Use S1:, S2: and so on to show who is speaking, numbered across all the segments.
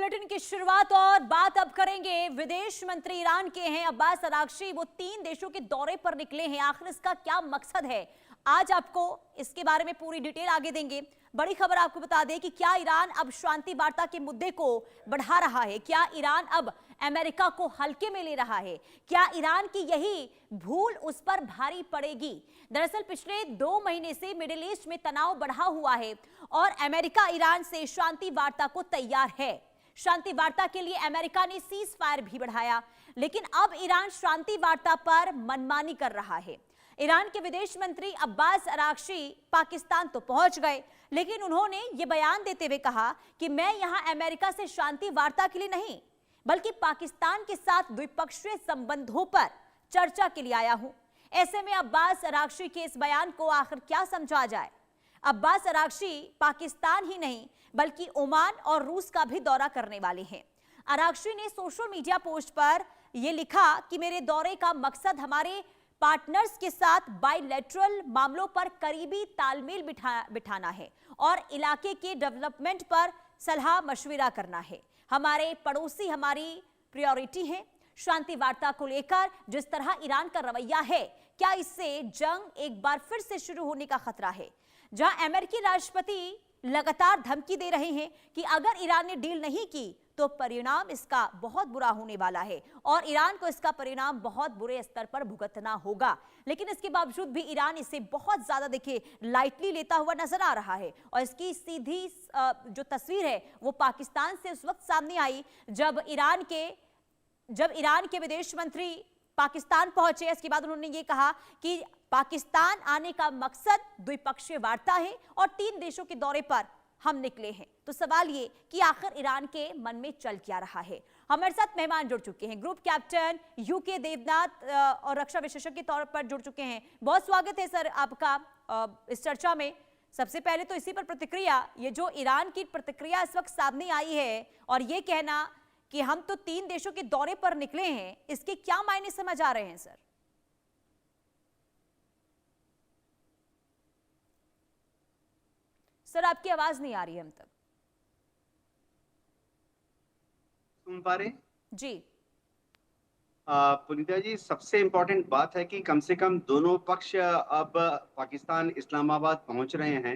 S1: Bulletin की शुरुआत और बात अब करेंगे। विदेश मंत्री ईरान के हैं अब्बास अरागची। वो 3 देशों के दौरे पर निकले हैं। आखिर इसका क्या मकसद है, आज आपको इसके बारे में पूरी डिटेल आगे देंगे। बड़ी खबर आपको बता दें कि क्या ईरान अब शांति वार्ता के मुद्दे को बढ़ा रहा है, क्या ईरान अब अमेरिका को हल्के में ले रहा है, क्या ईरान की यही भूल उस पर भारी पड़ेगी। दरअसल पिछले 2 महीने से मिडिल ईस्ट में तनाव बढ़ा हुआ है और अमेरिका ईरान से शांति वार्ता को तैयार है। शांति वार्ता के लिए अमेरिका ने सीज फायर भी बढ़ाया, लेकिन अब ईरान शांति वार्ता पर मनमानी कर रहा है। ईरान के विदेश मंत्री अब्बास अरागची पाकिस्तान तो पहुंच गए, लेकिन उन्होंने ये बयान देते हुए कहा कि मैं यहां अमेरिका से शांति वार्ता के लिए नहीं, बल्कि पाकिस्तान के साथ द्विपक्षीय संबंधों पर चर्चा के लिए आया हूं। ऐसे में अब्बास अरागची के इस बयान को आखिर क्या समझा जाए। अब्बास अरागची पाकिस्तान ही नहीं बल्कि ओमान और रूस का भी दौरा करने वाले हैं। अरागची ने सोशल मीडिया पोस्ट पर यह लिखा कि मेरे दौरे का मकसद हमारे पार्टनर्स के साथ बायलैटरल मामलों पर करीबी तालमेल बिठाना है और इलाके के डेवलपमेंट पर सलाह मशविरा करना है। हमारे पड़ोसी हमारी प्रायोरिटी हैं। शांति वार्ता को लेकर जिस तरह ईरान का रवैया है, क्या इससे जंग एक बार फिर से शुरू होने का खतरा है। जहां अमेरिकी राष्ट्रपति लगातार धमकी दे रहे हैं कि अगर ईरान ने डील नहीं की तो परिणाम इसका बहुत बुरा होने वाला है और ईरान को इसका परिणाम बहुत बुरे स्तर पर भुगतना होगा, लेकिन इसके बावजूद भी ईरान इसे बहुत ज्यादा देखिए लाइटली लेता हुआ नजर आ रहा है। और इसकी सीधी जो तस्वीर है वो पाकिस्तान से उस वक्त सामने आई जब ईरान के विदेश मंत्री पाकिस्तान पहुंचे। इसके बाद उन्होंने ये कहा कि पाकिस्तान आने का मकसद द्विपक्षीय वार्ता है और 3 देशों के दौरे पर हम निकले हैं। तो सवाल ये कि आखिर ईरान के मन में चल क्या रहा है। हमारे साथ मेहमान जुड़ चुके हैं, ग्रुप कैप्टन यूके देवनाथ और रक्षा विशेषज्ञ के तौर पर जुड़ चुके हैं। बहुत स्वागत है सर आपका इस चर्चा में। सबसे पहले तो इसी पर प्रतिक्रिया, ये जो ईरान की प्रतिक्रिया इस वक्त सामने आई है और ये कहना कि हम तो 3 देशों के दौरे पर निकले हैं, इसके क्या मायने समझ आ रहे हैं सर? सर आपकी आवाज नहीं आ रही है हम तक।
S2: सुन पा रहे
S1: जी
S2: पुनीता जी, सबसे इम्पोर्टेंट बात है कि कम से कम दोनों पक्ष अब पाकिस्तान इस्लामाबाद पहुंच रहे हैं।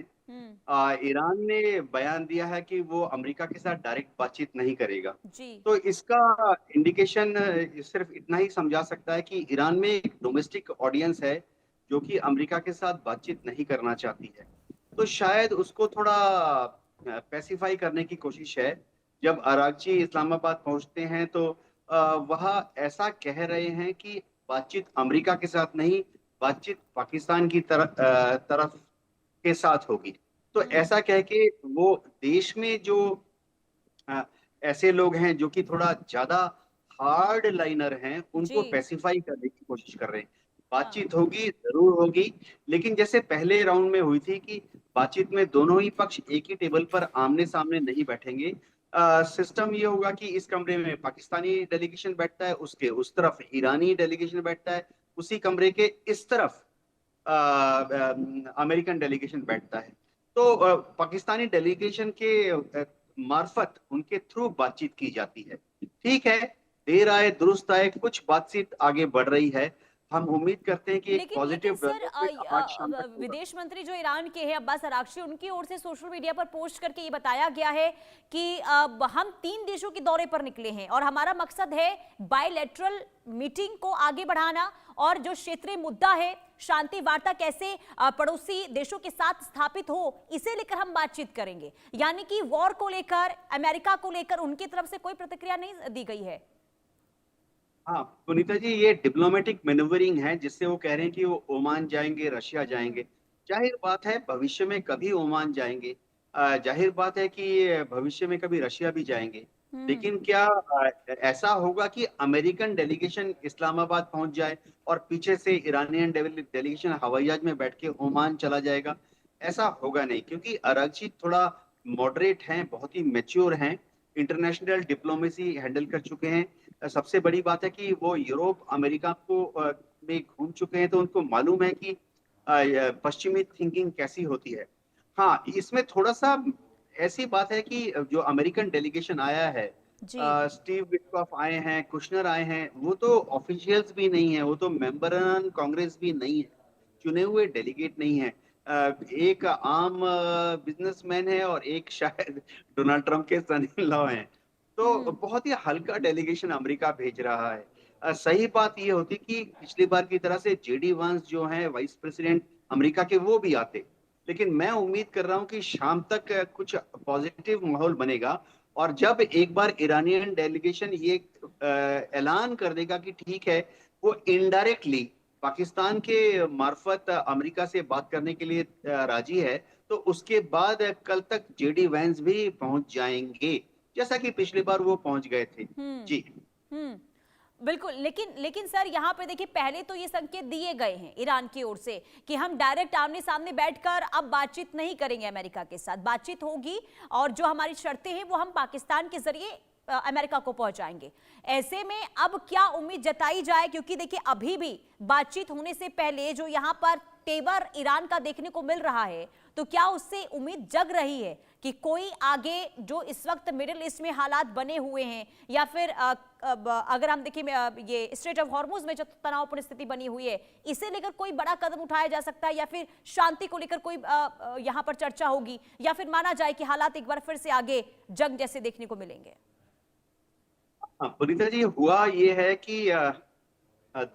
S2: ईरान ने बयान दिया है कि वो अमेरिका के साथ डायरेक्ट बातचीत नहीं करेगा।
S1: जी
S2: तो इसका इंडिकेशन सिर्फ इतना ही समझा सकता है कि ईरान में एक डोमेस्टिक ऑडियंस है जो कि अमेरिका के साथ बातचीत नहीं करना चाहती है। तो शायद उसको थोड़ा पैसिफाई करने की कोशिश है। जब अरागची इस्लामाबाद पहुंचते हैं तो वह ऐसा कह रहे हैं कि बातचीत अमेरिका के साथ नहीं, बातचीत पाकिस्तान की तरफ के साथ होगी। तो ऐसा कह के वो देश में जो ऐसे लोग हैं जो कि थोड़ा ज्यादा हार्ड लाइनर हैं, उनको पैसिफाई करने की कोशिश कर रहे हैं। बातचीत होगी, जरूर होगी, लेकिन जैसे पहले राउंड में हुई थी कि बातचीत में दोनों ही पक्ष एक ही टेबल पर आमने सामने नहीं बैठेंगे। सिस्टम ये होगा कि इस कमरे में पाकिस्तानी डेलीगेशन बैठता है, उसके उस तरफ ईरानी डेलीगेशन बैठता है, उसी कमरे के इस तरफ अमेरिकन डेलीगेशन बैठता है। तो पाकिस्तानी डेलीगेशन के मार्फत उनके थ्रू बातचीत की जाती है। ठीक है, देर आए दुरुस्त आए, कुछ बातचीत आगे बढ़ रही है। हम उम्मीद करते हैं कि एक पॉजिटिव
S1: विदेश मंत्री जो ईरान के हैं अब्बास अरागची, उनकी ओर से सोशल मीडिया पर पोस्ट करके ये बताया गया है कि हम 3 देशों के दौरे पर निकले हैं और हमारा मकसद है बायलैटरल मीटिंग को आगे बढ़ाना और जो क्षेत्रीय मुद्दा है शांति वार्ता कैसे पड़ोसी देशों के साथ स्थापित हो, इसे लेकर हम बातचीत करेंगे। यानी कि वॉर को लेकर, अमेरिका को लेकर उनकी तरफ से कोई प्रतिक्रिया नहीं दी गई है।
S2: हाँ पुनीता जी, ये डिप्लोमेटिक मैन्यूवरिंग है जिससे वो कह रहे हैं कि वो ओमान जाएंगे, रशिया जाएंगे। जाहिर बात है भविष्य में कभी ओमान जाएंगे, जाहिर बात है कि भविष्य में कभी रशिया भी जाएंगे। लेकिन क्या ऐसा होगा कि अमेरिकन डेलीगेशन इस्लामाबाद पहुंच जाए और पीछे से ईरानियन डेलीगेशन हवाई जहाज में बैठ के ओमान चला जाएगा? ऐसा होगा नहीं, क्योंकि अरागची थोड़ा मॉडरेट हैं, बहुत ही मैच्योर हैं, इंटरनेशनल डिप्लोमेसी हैंडल कर चुके हैं। सबसे बड़ी बात है कि वो यूरोप अमेरिका को में घूम चुके हैं, तो उनको मालूम है कि पश्चिमी थिंकिंग कैसी होती है। हाँ, इसमें थोड़ा सा ऐसी बात है कि जो अमेरिकन डेलीगेशन आया है
S1: जी।
S2: स्टीव विटकॉफ आए हैं, कुशनर आए हैं, वो तो ऑफिशियल्स भी नहीं है, वो तो मेंबरन कांग्रेस भी नहीं है, चुने हुए डेलीगेट नहीं है। एक आम बिजनेसमैन है और एक शायद डोनाल्ड ट्रंप के सन इन लॉ हैं। तो
S1: हम्म।
S2: बहुत ही हल्का डेलीगेशन अमेरिका भेज रहा है। सही बात ये होती कि पिछली बार की तरह से जेडी वांस जो हैं वाइस प्रेसिडेंट अमेरिका के, वो भी आते। लेकिन मैं उम्मीद कर रहा हूं कि शाम तक कुछ पॉजिटिव माहौल बनेगा। और जब एक बार ईरानियन डेलीगेशन ये ऐलान कर देगा कि ठीक है, वो इनडायरेक्टली पाकिस्तान के मार्फत अमेरिका से बात करने के लिए राजी है, तो उसके बाद कल तक जेडी वैंस भी पहुंच जाएंगे, जैसा कि पिछली बार वो पहुंच गए थे।
S1: हम्म।
S2: जी।
S1: हम्म। बिल्कुल, लेकिन लेकिन सर यहाँ पे देखिए, पहले तो ये संकेत दिए गए हैं ईरान की ओर से कि हम डायरेक्ट आमने सामने बैठकर अब बातचीत नहीं करेंगे अमेरिका के साथ, बातचीत होगी और जो हमारी शर्तें हैं वो हम पाकिस्तान के जरिए अमेरिका को पहुंचाएंगे। ऐसे में अब क्या उम्मीद जताई जाए, क्योंकि देखिए अभी भी बातचीत होने से पहले जो यहाँ पर तेवर ईरान का देखने को मिल रहा है, तो क्या उससे उम्मीद जग रही है कि कोई आगे जो इस वक्त मिडिल ईस्ट में हालात बने हुए हैं, या फिर अगर हम देखें ये स्ट्रेट ऑफ हॉर्मुज में जो तनावपूर्ण स्थिति बनी हुई है, इसे लेकर कोई बड़ा कदम उठाया जा सकता है, या फिर शांति को लेकर कोई यहाँ पर चर्चा होगी, या फिर माना जाए कि हालात एक बार फिर से आगे जंग जैसे देखने को मिलेंगे?
S2: हाँ, पुनीता जी, हुआ ये है कि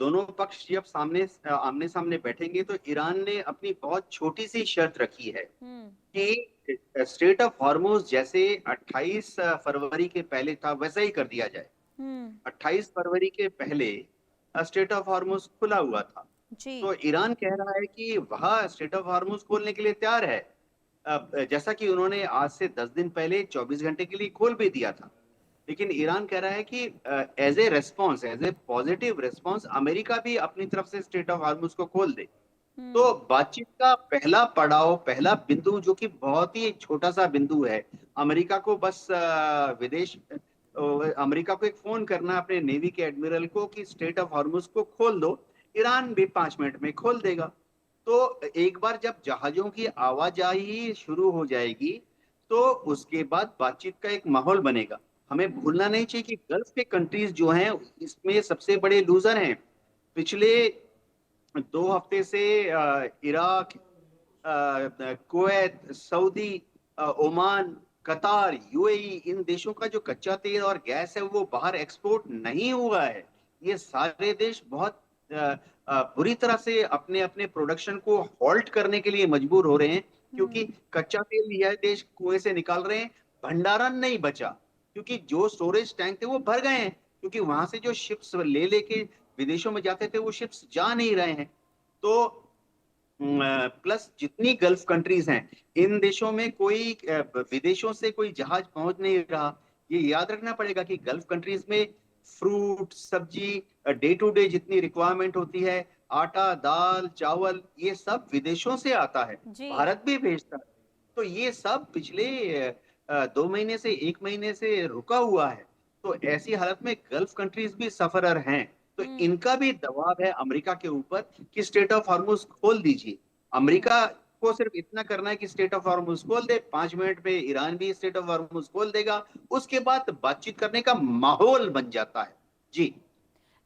S2: दोनों पक्ष जब आमने सामने बैठेंगे तो ईरान ने अपनी बहुत छोटी सी शर्त रखी है
S1: हम्म।
S2: कि स्ट्रेट ऑफ हॉर्मुज जैसे 28 फरवरी के पहले था वैसा ही कर दिया जाए।
S1: हम्म।
S2: 28 फरवरी के पहले स्ट्रेट ऑफ हॉर्मुज खुला हुआ था।
S1: जी।
S2: तो ईरान कह रहा है कि वह स्ट्रेट ऑफ हॉर्मुज खोलने के लिए तैयार है, जैसा कि उन्होंने आज से 10 दिन पहले 24 घंटे के लिए खोल भी दिया था। लेकिन ईरान कह रहा है कि as a response, as a positive response, America भी अपनी तरफ से स्ट्रेट ऑफ हॉर्मुज को खोल दे।
S1: हम्म।
S2: तो बातचीत का पहला पड़ाव, पहला बिंदु, जो कि बहुत ही छोटा सा बिंदु है, अमेरिका को बस अमेरिका को एक फोन करना अपने नेवी के एडमिरल को कि स्ट्रेट ऑफ हॉर्मुज को खोल दो। ईरान भी 5 मिनट में खोल देगा। तो एक बार जब जहाजों की आवाजाही शुरू हो जाएगी, तो उसके बाद बातचीत का एक माहौल बनेगा। हमें भूलना नहीं चाहिए कि गल्फ के कंट्रीज जो हैं इसमें सबसे बड़े लूजर हैं। पिछले 2 हफ्ते से इराक, कुवैत, सऊदी, ओमान, कतार, यूएई, इन देशों का जो कच्चा तेल और गैस है वो बाहर एक्सपोर्ट नहीं हुआ है। ये सारे देश बहुत बुरी तरह से अपने अपने प्रोडक्शन को हॉल्ट करने के लिए मजबूर हो रहे हैं, क्योंकि
S1: हम्म।
S2: कच्चा तेल यह देश कुएं से निकाल रहे हैं, भंडारण नहीं बचा, क्योंकि जो स्टोरेज टैंक थे वो भर गए हैं, क्योंकि वहां से जो शिप्स ले लेके विदेशों में जाते थे वो शिप्स जा नहीं रहे हैं। तो प्लस जितनी गल्फ कंट्रीज हैं, इन देशों में कोई विदेशों से कोई जहाज पहुंच नहीं रहा। ये याद रखना पड़ेगा कि गल्फ कंट्रीज में फ्रूट, सब्जी, डे टू डे जितनी रिक्वायरमेंट होती है, आटा, दाल, चावल, ये सब विदेशों से आता है,
S1: जी।
S2: भारत भी भेजता है। तो ये सब पिछले 2 महीने से 1 महीने से रुका हुआ है। तो ऐसी हालत में गल्फ कंट्रीज भी सफरर हैं। तो
S1: हम्म।
S2: इनका भी दबाव है अमेरिका के ऊपर कि स्ट्रेट ऑफ हॉर्मुज खोल दीजिए। अमेरिका को सिर्फ इतना करना है कि स्ट्रेट ऑफ हॉर्मुज खोल दे, 5 मिनट में ईरान भी स्ट्रेट ऑफ हॉर्मुज खोल देगा, उसके बाद बातचीत करने का माहौल बन जाता है। जी।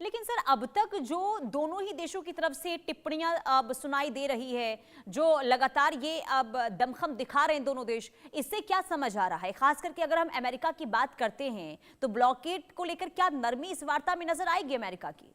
S1: लेकिन सर, अब तक जो दोनों ही देशों की तरफ से टिप्पणियां अब सुनाई दे रही है, जो लगातार ये अब दमखम दिखा रहे हैं दोनों देश, इससे क्या समझ आ रहा है? खास करके अगर हम अमेरिका की बात करते हैं, तो ब्लॉकेड को लेकर क्या नरमी इस वार्ता में नजर आएगी अमेरिका की?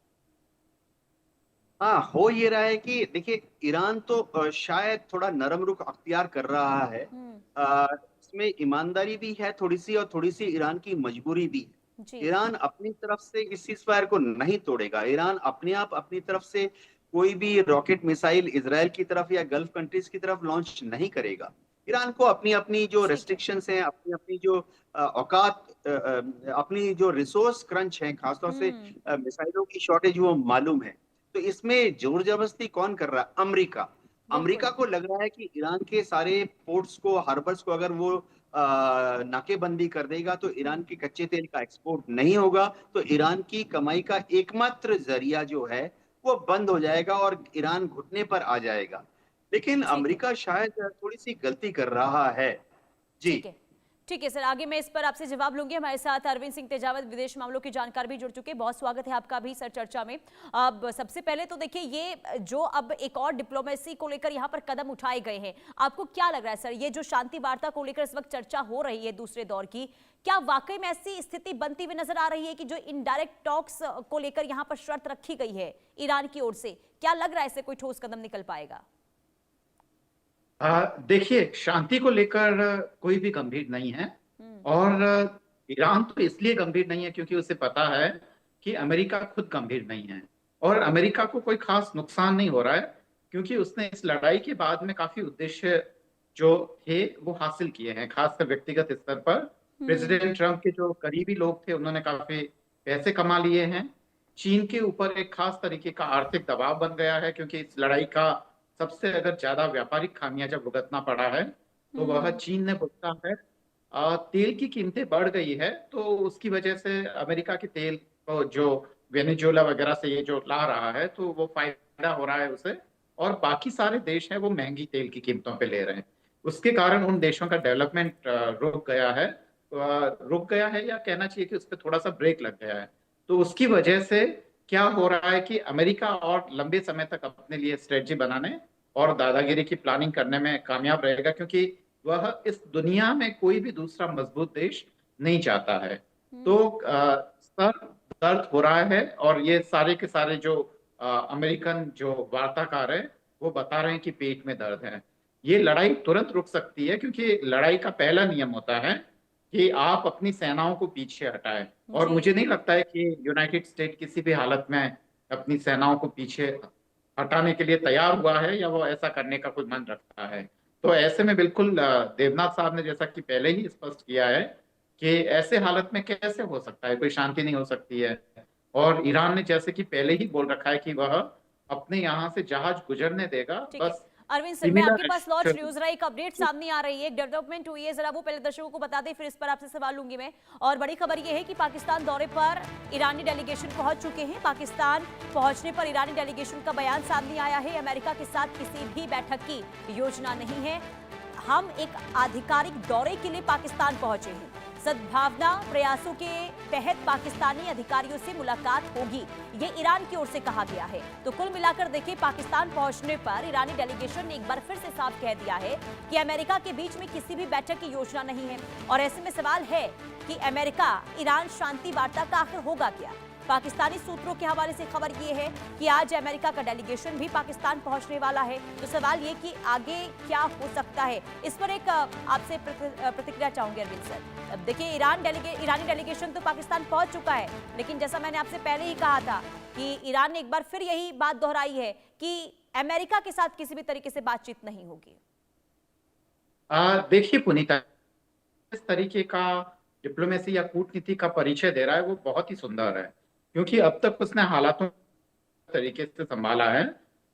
S2: हाँ, हो ये रहा है कि देखिए, ईरान तो शायद थोड़ा नरम रुख अख्तियार कर रहा है।
S1: हम्म।
S2: इसमें ईमानदारी भी है थोड़ी सी, और थोड़ी सी ईरान की मजबूरी भी
S1: जी।
S2: है। ईरान अपनी तरफ से इस सीजफायर को नहीं तोड़ेगा। ईरान अपने आप अपनी तरफ से कोई भी रॉकेट मिसाइल इसराइल की तरफ या गल्फ कंट्रीज की तरफ लॉन्च नहीं करेगा। ईरान को अपनी अपनी जो
S1: ठीक है।
S2: रेस्ट्रिक्शंस हैं, अपनी अपनी जो औकात, अपनी जो रिसोर्स क्रंच है, खासतौर से
S1: हम्म।
S2: मिसाइलों की शॉर्टेज, वो मालूम है। तो इसमें जोर जबरदस्ती कौन कर रहा है? अमेरिका। अमेरिका
S1: बिल्कुल।
S2: को लग रहा है कि ईरान के सारे पोर्ट्स को, हार्बर्स को अगर वो नाकेबंदी कर देगा तो ईरान के कच्चे तेल का एक्सपोर्ट नहीं होगा। तो ईरान की कमाई का एकमात्र जरिया जो है वो बंद हो जाएगा और ईरान घुटने पर आ जाएगा। लेकिन
S1: ठीक है।
S2: अमेरिका शायद थोड़ी सी गलती कर रहा है। जी।
S1: ठीक है। ठीक है सर, आगे मैं इस पर आपसे जवाब लूंगी। हमारे साथ अरविंद सिंह तेजावत, विदेश मामलों के जानकार भी जुड़ चुके हैं। बहुत स्वागत है आपका भी सर चर्चा में। अब सबसे पहले तो देखिए, ये जो अब एक और डिप्लोमेसी को लेकर यहाँ पर कदम उठाए गए हैं, आपको क्या लग रहा है सर, ये जो शांति वार्ता को लेकर इस वक्त चर्चा हो रही है दूसरे दौर की, क्या वाकई में ऐसी स्थिति बनती हुई नजर आ रही है कि जो इनडायरेक्ट टॉक्स को लेकर यहाँ पर शर्त रखी गई है ईरान की ओर से, क्या लग रहा है इससे कोई ठोस कदम निकल पाएगा?
S3: देखिए, शांति को लेकर कोई भी गंभीर नहीं है। और ईरान तो इसलिए गंभीर नहीं है क्योंकि उसे पता है कि अमेरिका खुद गंभीर नहीं है और अमेरिका को कोई खास नुकसान नहीं हो रहा है, क्योंकि उसने इस लड़ाई के बाद में काफी उद्देश्य जो थे वो हासिल किए हैं। खासकर व्यक्तिगत स्तर पर प्रेसिडेंट ट्रंप के जो करीबी लोग थे उन्होंने काफी पैसे कमा लिए हैं। चीन के ऊपर एक खास तरीके का आर्थिक दबाव बन गया है, क्योंकि इस लड़ाई का सबसे अगर ज्यादा व्यापारिक खामियां जब भुगतना पड़ा है तो वह चीन ने भुगता है। तेल की कीमतें बढ़ गई है, तो उसकी वजह से अमेरिका के तेल को जो वेनेजुएला वगैरह से ये जो ला रहा है तो वो फायदा हो रहा है उसे, और बाकी सारे देश हैं वो महंगी तेल की कीमतों पे ले रहे हैं। उसके कारण उन देशों का डेवलपमेंट रुक गया है या कहना चाहिए कि उस पर थोड़ा सा ब्रेक लग गया है। तो उसकी वजह से क्या हो रहा है कि अमेरिका और लंबे समय तक अपने लिए स्ट्रेटजी बनाने और दादागिरी की प्लानिंग करने में कामयाब रहेगा, क्योंकि वह इस दुनिया में कोई भी दूसरा मजबूत देश नहीं चाहता है। तो सर दर्द हो रहा है, और ये सारे के सारे जो अमेरिकन जो वार्ताकार है वो बता रहे हैं कि पेट में दर्द है। ये लड़ाई तुरंत रुक सकती है, क्योंकि लड़ाई का पहला नियम होता है कि आप अपनी सेनाओं को पीछे हटाएं, और मुझे नहीं लगता है कि यूनाइटेड स्टेट किसी भी हालत में अपनी सेनाओं को पीछे हटाने के लिए तैयार हुआ है या वो ऐसा करने का कोई मन रखता है। तो ऐसे में बिल्कुल देवनाथ साहब ने जैसा कि पहले ही स्पष्ट किया है कि ऐसे हालत में कैसे हो सकता है, कोई शांति नहीं हो सकती है। और ईरान ने जैसे कि पहले ही बोल रखा है कि वह अपने यहाँ से जहाज गुजरने देगा। बस
S1: अरविंद सर, मैं आपके पास लॉन्च न्यूज रहा एक अपडेट सामने आ रही है, एक डेवलपमेंट हुई है, जरा वो पहले दर्शकों को बता दें, फिर इस पर आपसे सवाल लूंगी मैं। और बड़ी खबर ये है कि पाकिस्तान दौरे पर ईरानी डेलीगेशन पहुंच चुके हैं। पाकिस्तान पहुंचने पर ईरानी डेलीगेशन का बयान सामने आया है, अमेरिका के साथ किसी भी बैठक की योजना नहीं है, हम एक आधिकारिक दौरे के लिए पाकिस्तान पहुंचे हैं, सद्भावना प्रयासों के तहत पाकिस्तानी अधिकारियों से मुलाकात होगी, ये ईरान की ओर से कहा गया है। तो कुल मिलाकर देखिए, पाकिस्तान पहुंचने पर ईरानी डेलीगेशन ने एक बार फिर से साफ कह दिया है कि अमेरिका के बीच में किसी भी बैठक की योजना नहीं है। और ऐसे में सवाल है कि अमेरिका ईरान शांति वार्ता का आखिर होगा क्या? पाकिस्तानी सूत्रों के हवाले से खबर ये है कि आज अमेरिका का डेलीगेशन भी पाकिस्तान पहुंचने वाला है। तो सवाल ये कि आगे क्या हो सकता है, इस पर एक आपसे प्रतिक्रिया चाहूंगी अरविंद सर। अब देखिए, ईरानी डेलीगेशन तो पाकिस्तान पहुंच चुका है, लेकिन जैसा मैंने आपसे पहले ही कहा था कि ईरान ने एक बार फिर यही बात दोहराई है कि अमेरिका के साथ किसी भी तरीके से बातचीत नहीं होगी।
S3: देखिए पुनीता, इस तरीके का डिप्लोमेसी या कूटनीति का परिचय दे रहा है वो बहुत ही सुंदर है, क्योंकि अब तक उसने हालातों तरीके से संभाला है।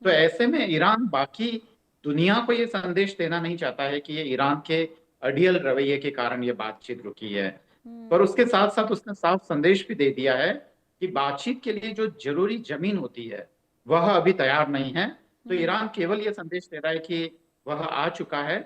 S3: तो ऐसे में ईरान बाकी दुनिया को ये संदेश देना नहीं चाहता है कि ये ईरान के अड़ियल रवैये के कारण ये बातचीत रुकी है, पर उसके साथ साथ उसने साफ संदेश भी दे दिया है कि बातचीत के लिए जो जरूरी जमीन होती है वह अभी तैयार नहीं है। तो ईरान केवल ये संदेश दे रहा है कि वह आ चुका है।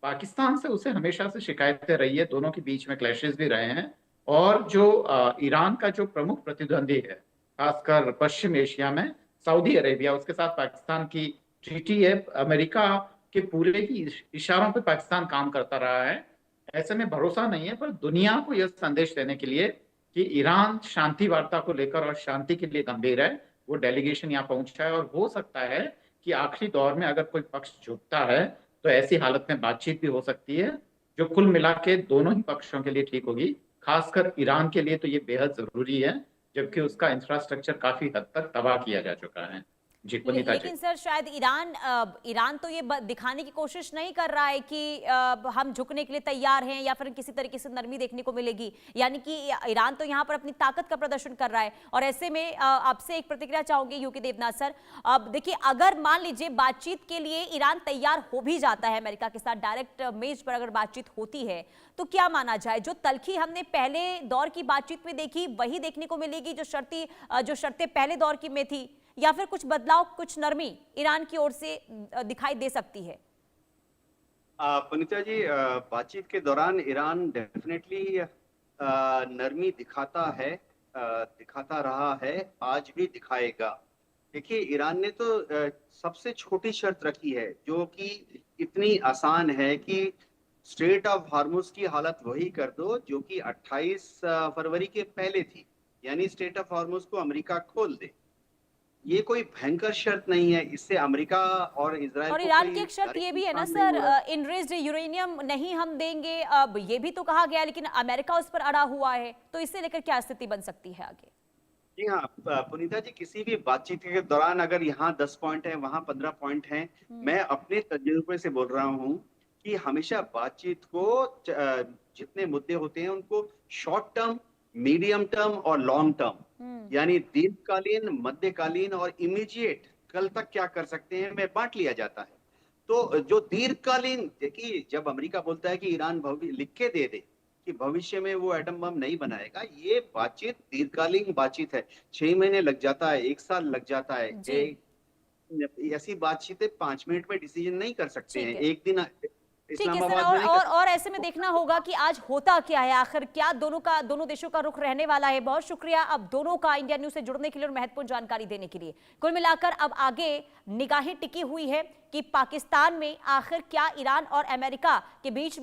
S3: पाकिस्तान से उसे हमेशा से शिकायतें रही है, दोनों के बीच में क्लैशेस भी रहे हैं, और जो ईरान का जो प्रमुख प्रतिद्वंदी है खासकर पश्चिम एशिया में सऊदी अरेबिया, उसके साथ पाकिस्तान की ट्रीटी है। अमेरिका के पूरे ही इशारों पे पाकिस्तान काम करता रहा है। ऐसे में भरोसा नहीं है, पर दुनिया को यह संदेश देने के लिए कि ईरान शांति वार्ता को लेकर और शांति के लिए गंभीर है, वो डेलीगेशन यहाँ पहुंचा है। और हो सकता है कि आखिरी दौर में अगर कोई पक्ष झुकता है तो ऐसी हालत में बातचीत भी हो सकती है, जो कुल मिला के दोनों ही पक्षों के लिए ठीक होगी। खासकर ईरान के लिए तो ये बेहद जरूरी है, जबकि उसका इंफ्रास्ट्रक्चर काफी हद तक तबाह किया जा चुका है। जी पुनीता जी।
S1: लेकिन सर, शायद ईरान तो ये दिखाने की कोशिश नहीं कर रहा है कि हम झुकने के लिए तैयार हैं या फिर किसी तरीके से नरमी देखने को मिलेगी, यानी कि ईरान तो यहाँ पर अपनी ताकत का प्रदर्शन कर रहा है। और ऐसे में आपसे एक प्रतिक्रिया चाहूंगी यूके देवनाथ सर। अब देखिए, अगर मान लीजिए बातचीत के लिए ईरान तैयार हो भी जाता है अमेरिका के साथ, डायरेक्ट मेज पर अगर बातचीत होती है, तो क्या माना जाए, जो तलखी हमने पहले दौर की बातचीत में देखी वही देखने को मिलेगी जो शर्तें पहले दौर की में थी, या फिर कुछ बदलाव, कुछ नरमी ईरान की ओर से दिखाई दे सकती है?
S2: पुनीता जी, बातचीत के दौरान ईरान डेफिनेटली नरमी दिखाता है, दिखाता रहा है, आज भी दिखाएगा। देखिए, ईरान ने तो सबसे छोटी शर्त रखी है जो कि इतनी आसान है कि स्ट्रेट ऑफ हार्मुज की हालत वही कर दो जो कि 28 फरवरी के पहले थी, यानी स्ट्रेट ऑफ हार्मुज को अमेरिका खोल दे। ये कोई भयंकर शर्त नहीं है, इससे अमेरिका और इजराइल
S1: और
S2: को
S1: ईरान
S2: कोई
S1: की एक शर्त ये भी है ना
S2: नुकसान नहीं
S1: सर,
S2: हो रहा है।
S1: इनरिच्ड यूरेनियम नहीं हम देंगे, अब ये भी तो कहा गया है, लेकिन अमेरिका उस पर अड़ा हुआ है, तो इससे लेकर क्या स्थिति बन सकती है आगे?
S2: जी हाँ, पुनीता जी, किसी भी बातचीत के दौरान अगर यहाँ 10 पॉइंट है, वहाँ 15 पॉइंट हैं, मैं अपने तजुर्बे से बोल रहा हूँ कि हमेशा बातचीत को जितने मुद्दे होते हैं उनको शॉर्ट टर्म, मीडियम टर्म और लॉन्ग टर्म, यानी दीर्घकालीन, मध्यकालीन और इमीडिएट, कल तक क्या कर सकते हैं, में बांट लिया जाता है। तो जो दीर्घकालीन, देखिए, जब अमेरिका बोलता है कि ईरान लिख के दे दे कि भविष्य में वो एटम बम नहीं बनाएगा, ये बातचीत दीर्घकालीन बातचीत है। 6 महीने लग जाता है, 1 साल लग जाता है।
S1: जी।
S2: ऐसी बातचीतें 5 मिनट में डिसीजन नहीं कर सकते
S1: ठीक
S2: हैं,
S1: है।
S2: एक दिन
S1: ठीक है सर,
S2: इस्लामाबाद में नहीं कर
S1: और ऐसे में देखना होगा कि आज होता क्या है, आखिर क्या दोनों देशों का रुख रहने वाला है। बहुत शुक्रिया अब दोनों का इंडिया न्यूज से जुड़ने के लिए और महत्वपूर्ण जानकारी देने के लिए। कुल मिलाकर अब आगे निगाहें टिकी हुई है कि पाकिस्तान में आखिर क्या ईरान और अमेरिका के बीच